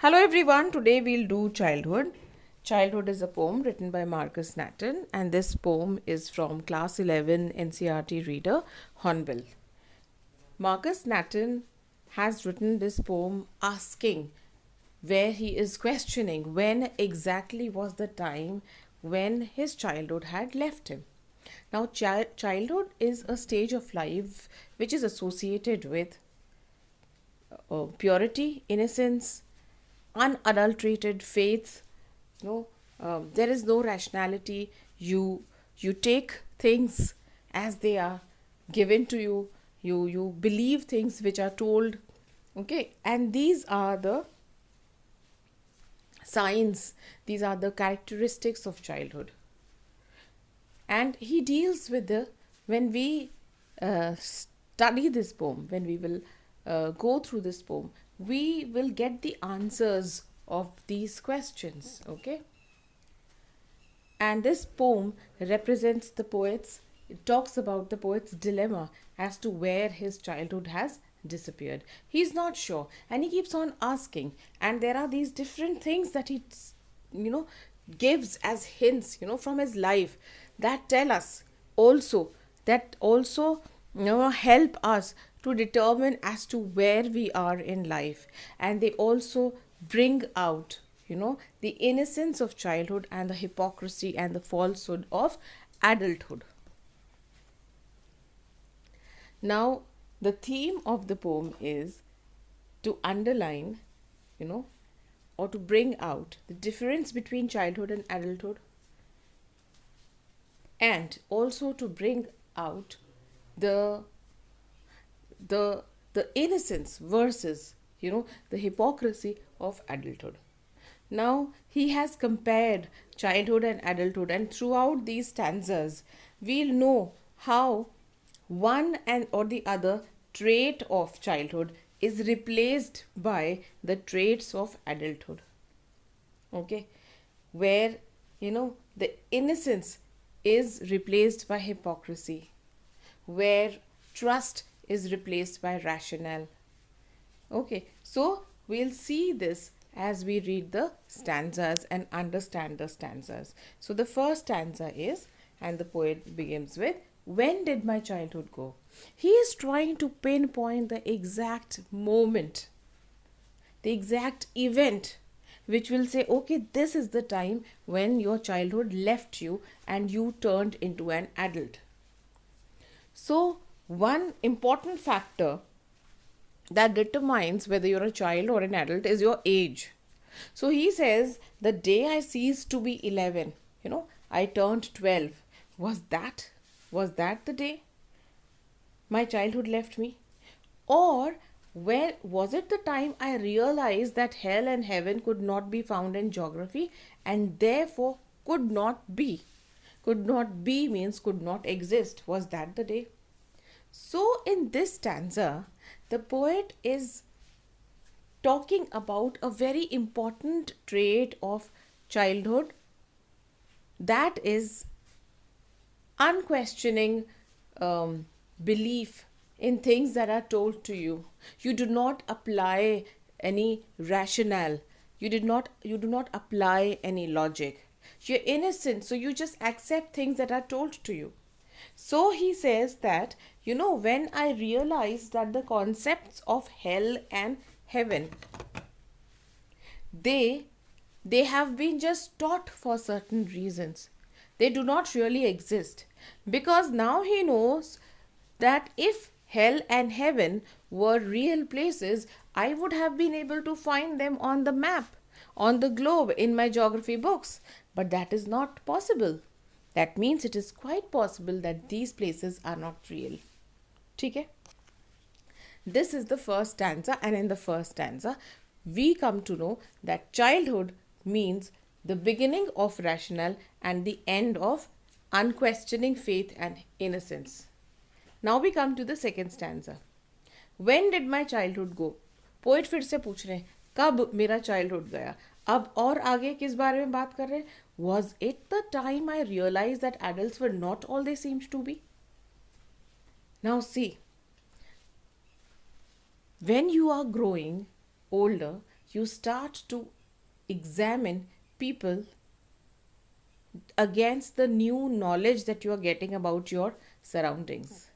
Hello everyone, today we'll do Childhood. Childhood is a poem written by Marcus Nathan, and this poem is from class 11 NCERT reader Hornbill. Marcus Nathan has written this poem asking, where he is questioning when exactly was the time when his childhood had left him. Now, childhood is a stage of life which is associated with purity, innocence, unadulterated faith. No, there is no rationality. You take things as they are given to you. You believe things which are told. Okay, and these are the signs. These are the characteristics of childhood. And he deals with the when we study this poem, when we will go through this poem, we will get the answers of these questions. Okay, and this poem represents the poet's, it talks about the poet's dilemma as to where his childhood has disappeared. He's not sure and he keeps on asking, and there are these different things that he gives as hints from his life that tell us also, that also help us to determine as to where we are in life, and they also bring out the innocence of childhood and the hypocrisy and the falsehood of adulthood. Now, the theme of the poem is to underline or to bring out the difference between childhood and adulthood, and also to bring out the innocence versus the hypocrisy of adulthood. Now he has compared childhood and adulthood, and throughout these stanzas we'll know how one and or the other trait of childhood is replaced by the traits of adulthood. Okay, where the innocence is replaced by hypocrisy, where trust is replaced by rationale. Okay, so we'll see this as we read the stanzas and understand the stanzas. So the first stanza is, and the poet begins with, when did my childhood go? He is trying to pinpoint the exact moment, the exact event which will say, okay, this is the time when your childhood left you and you turned into an adult. So one important factor that determines whether you're a child or an adult is your age. So he says, the day I ceased to be 11, I turned 12. Was that the day my childhood left me? Or where was it the time I realized that hell and heaven could not be found in geography and therefore could not be? Could not be means could not exist. Was that the day? So in this stanza, the poet is talking about a very important trait of childhood, that is unquestioning belief in things that are told to you. You do not apply any rationale. You do not apply any logic. You're innocent, so you just accept things that are told to you. So he says that, when I realized that the concepts of hell and heaven, they have been just taught for certain reasons. They do not really exist. Because now he knows that if hell and heaven were real places, I would have been able to find them on the map, on the globe, in my geography books. But that is not possible. That means it is quite possible that these places are not real. Okay? This is the first stanza, and in the first stanza, we come to know that childhood means the beginning of rationale and the end of unquestioning faith and innocence. Now we come to the second stanza. When did my childhood go? Poet फिर से पूछ रहे हैं, कब मेरा childhood गया? अब और आगे किस बारे में बात कर रहे हैं? Was it the time I realized that adults were not all they seemed to be? Now see, when you are growing older, you start to examine people against the new knowledge that you are getting about your surroundings.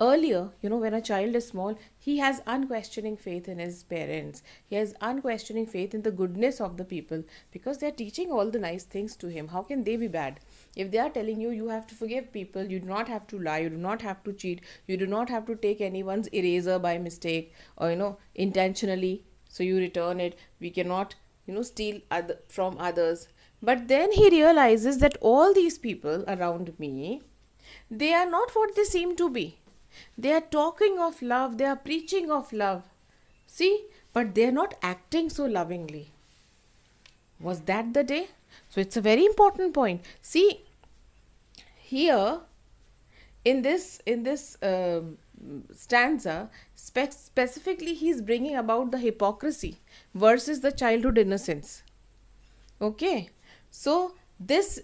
Earlier, when a child is small, he has unquestioning faith in his parents. He has unquestioning faith in the goodness of the people because they are teaching all the nice things to him. How can they be bad? If they are telling you, you have to forgive people, you do not have to lie, you do not have to cheat, you do not have to take anyone's eraser by mistake or, intentionally, so you return it. We cannot, steal from others. But then he realizes that all these people around me, they are not what they seem to be. They are talking of love, they are preaching of love. See, but they are not acting so lovingly. Was that the day? So it's a very important point. See, here in this stanza, specifically he is bringing about the hypocrisy versus the childhood innocence. Okay, so this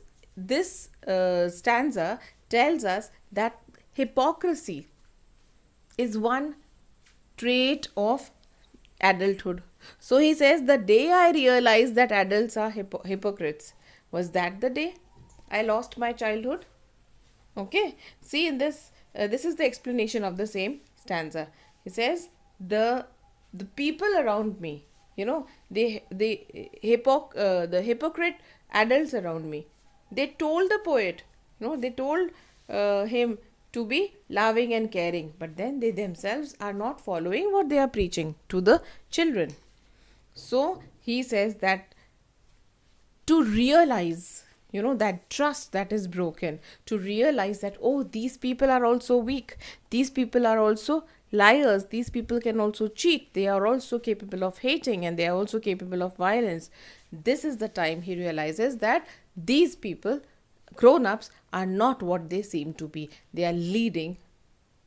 stanza tells us that hypocrisy is one trait of adulthood. So he says, the day I realized that adults are hypocrites, was that the day I lost my childhood? Okay, see in this, this is the explanation of the same stanza. He says, the people around me, the hypocrite adults around me, they told the poet, they told him to be loving and caring, but then they themselves are not following what they are preaching to the children. So he says that to realize, that trust that is broken, to realize that, oh, these people are also weak, these people are also liars, these people can also cheat, they are also capable of hating, and they are also capable of violence. This is the time he realizes that these people, grown-ups, are not what they seem to be. They are leading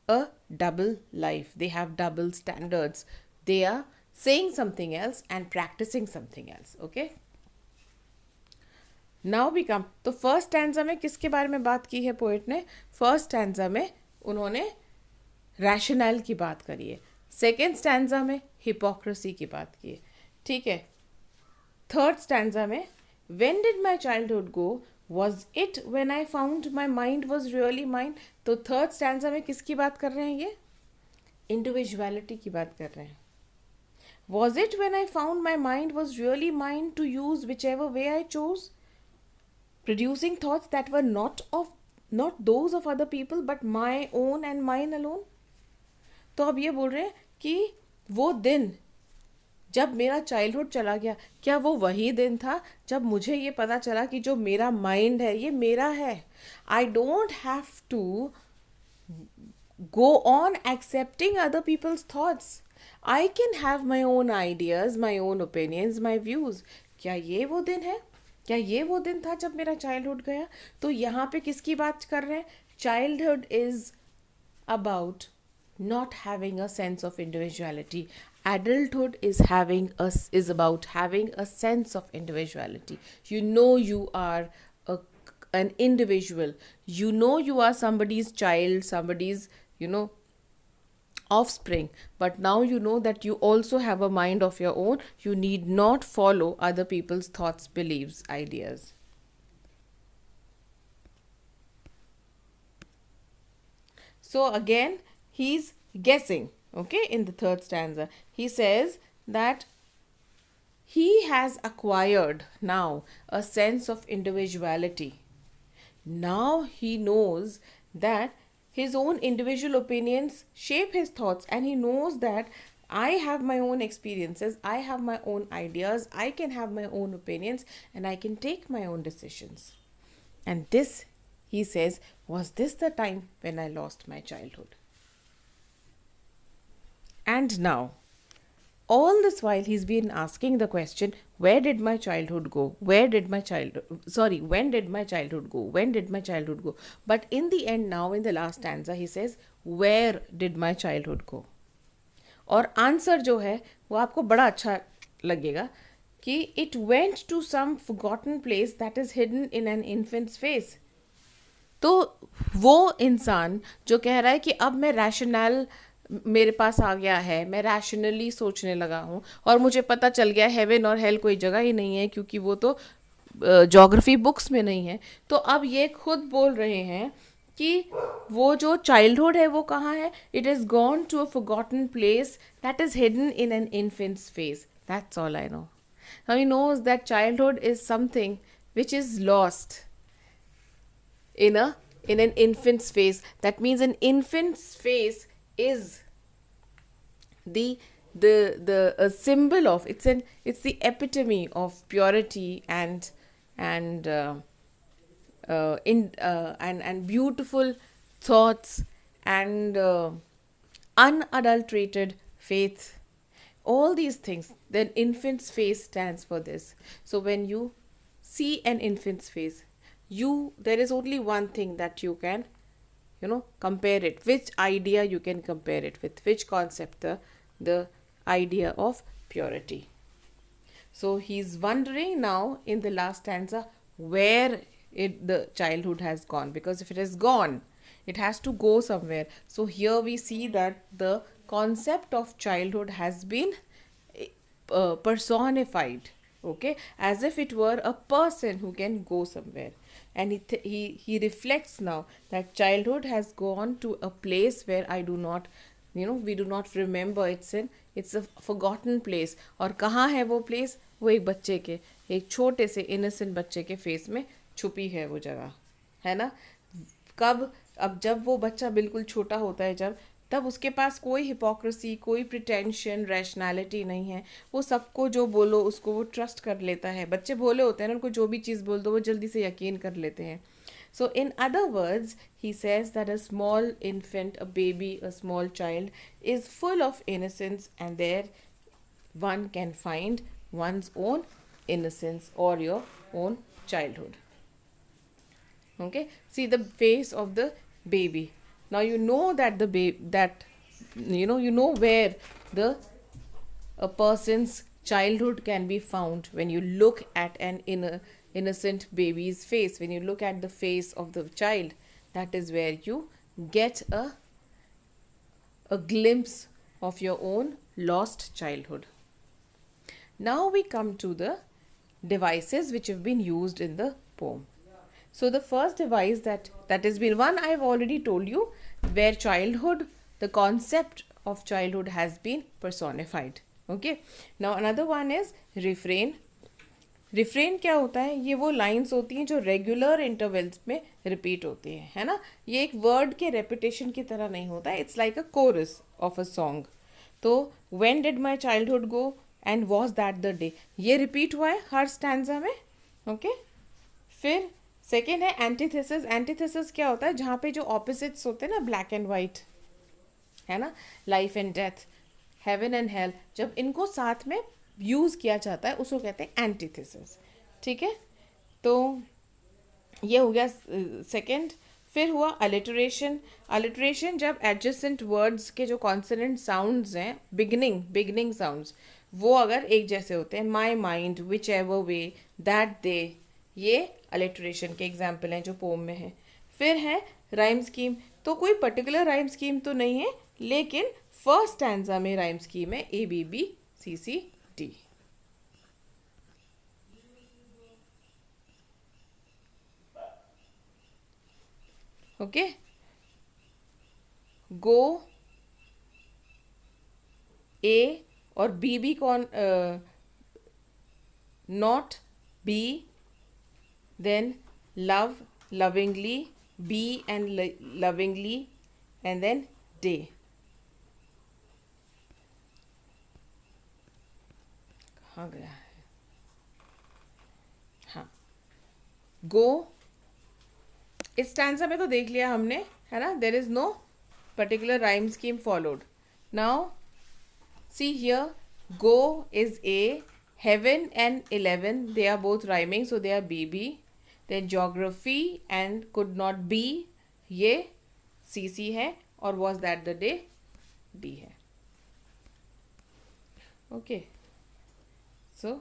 a double life. They have double standards. They are saying something else and practicing something else. Okay? Now we come. तो first stanza में किसके बारे में बात की है poet ने? First stanza में उन्होंने रैशनल की बात करी है. सेकेंड स्टैंजा में हिपोक्रेसी की बात की है. ठीक है. थर्ड स्टैंजा में when did my childhood go? Was it when I found my mind was really mine? तो थर्ड स्टैंजा में किसकी बात कर रहे हैं ये? इंडिविजुअलिटी की बात कर रहे हैं. Was it when I found my mind was really mine to use whichever way I chose? Producing thoughts that were not those of other people but my own and mine alone. तो अब ये बोल रहे हैं कि वो दिन जब मेरा चाइल्डहुड चला गया, क्या वो वही दिन था जब मुझे ये पता चला कि जो मेरा माइंड है ये मेरा है. I don't have to go on accepting other people's thoughts. I can have my own ideas, my own opinions, my views. क्या ये वो दिन है? क्या ये वो दिन था जब मेरा चाइल्डहुड गया? तो यहाँ पे किसकी बात कर रहे हैं? Childhood is about not having a sense of individuality. Adulthood is about having a sense of individuality. You know you are an individual. You know you are somebody's child, somebody's, offspring. But now you know that you also have a mind of your own. You need not follow other people's thoughts, beliefs, ideas. So again, he's guessing, okay, in the third stanza. He says that he has acquired now a sense of individuality. Now he knows that his own individual opinions shape his thoughts, and he knows that I have my own experiences, I have my own ideas, I can have my own opinions, and I can take my own decisions. And this, he says, was this the time when I lost my childhood? And now, all this while he's been asking the question, where did my childhood go? When did my childhood go? When did my childhood go? But in the end now, in the last stanza, he says, where did my childhood go? और answer जो है वो आपको बड़ा अच्छा लगेगा कि it went to some forgotten place that is hidden in an infant's face. तो वो इंसान जो कह रहा है कि अब मैं रैशनल मेरे पास आ गया है, मैं रैशनली सोचने लगा हूँ और मुझे पता चल गया हेवन और हेल कोई जगह ही नहीं है, क्योंकि वो तो ज्योग्राफी बुक्स में नहीं है। तो अब ये खुद बोल रहे हैं कि वो जो चाइल्डहुड है वो कहाँ है? It is gone to a forgotten place that is hidden in an infant's face. That's all I know. Now he knows that childhood is something which is lost in a in an infant's face. That means an infant's face is the a symbol of, it's the epitome of purity and beautiful thoughts and unadulterated faith, all these things. Then infant's face stands for this. So when you see an infant's face, there is only one thing that you can compare it, which idea you can compare it with, which concept, the idea of purity. So he's wondering now in the last stanza where the childhood has gone, because if it is gone, it has to go somewhere. So here we see that the concept of childhood has been personified, okay, as if it were a person who can go somewhere. And he reflects now that childhood has gone to a place where I do not, we do not remember. It's a forgotten place. और कहाँ है वो place? वो एक बच्चे के, एक छोटे से innocent बच्चे के face में छुपी है वो जगह, है ना? कब? अब जब वो बच्चा बिल्कुल छोटा होता है, जब तब उसके पास कोई हिपोक्रेसी, कोई प्रिटेंशन, रैशनैलिटी नहीं है। वो सबको जो बोलो उसको वो ट्रस्ट कर लेता है। बच्चे भोले होते हैं ना, उनको जो भी चीज़ बोल दो वो जल्दी से यकीन कर लेते हैं। So in other words, he says that a small infant, a baby, a small child is full of innocence, and there one can find one's own innocence or your own childhood. Okay, see the face of the baby. Now you know that the where the a person's childhood can be found when you look at an innocent baby's face. When you look at the face of the child, that is where you get a glimpse of your own lost childhood. Now we come to the devices which have been used in the poem. So the first device that has been, one I've already told you, where childhood, the concept of childhood has been personified. Okay. Now another one is refrain. Refrain क्या होता है? ये वो lines होती हैं जो regular intervals में repeat होती हैं, है ना? ये एक वर्ड के रेपिटेशन की तरह नहीं होता है। It's like a chorus of a song. तो when did my childhood go and was that the day, ये रिपीट हुआ है हर स्टैंजा में। ओके। फिर सेकेंड है एंटीथेसिस। एंटीथेसिस क्या होता है? जहाँ पे जो ऑपोजिट्स होते हैं ना, ब्लैक एंड वाइट, है ना, life and death, heaven and hell, जब इनको साथ में यूज़ किया जाता है उसको कहते हैं एंटीथेसिस। ठीक है, तो ये हो गया सेकेंड। फिर हुआ अलिटरेशन। अलिटरेशन जब एडजेसेंट वर्ड्स के जो कॉन्सोनेंट साउंड्स हैं, बिगनिंग साउंड्स, वो अगर एक जैसे होते हैं, my mind, which ever way, that they, ये अलिटरेशन के एग्जाम्पल हैं जो पोम में है। फिर है राइम स्कीम। तो कोई पर्टिकुलर राइम स्कीम तो नहीं है, लेकिन फर्स्ट स्टैंजा में राइम स्कीम है A B B C C D. Okay, go, A और बी भी कौन, not, B, then love, lovingly, be and lovingly, and then day. कहाँ गया है? हाँ, go, इस स्टैंजा में तो देख लिया हमने, है ना? there is no particular rhyme scheme followed. Now see here, go is A, heaven and 11, they are both rhyming, so they are BB. Then geography and could not be, ये CC है, और was that the day, D है. Okay, so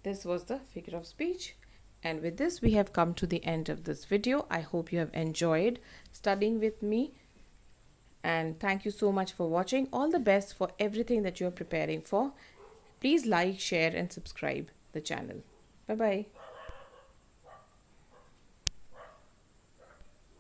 this was the figure of speech, and with this we have come to the end of this video. I hope you have enjoyed studying with me. And thank you so much for watching. All the best for everything that you're preparing for. Please like, share, and subscribe the channel. Bye bye.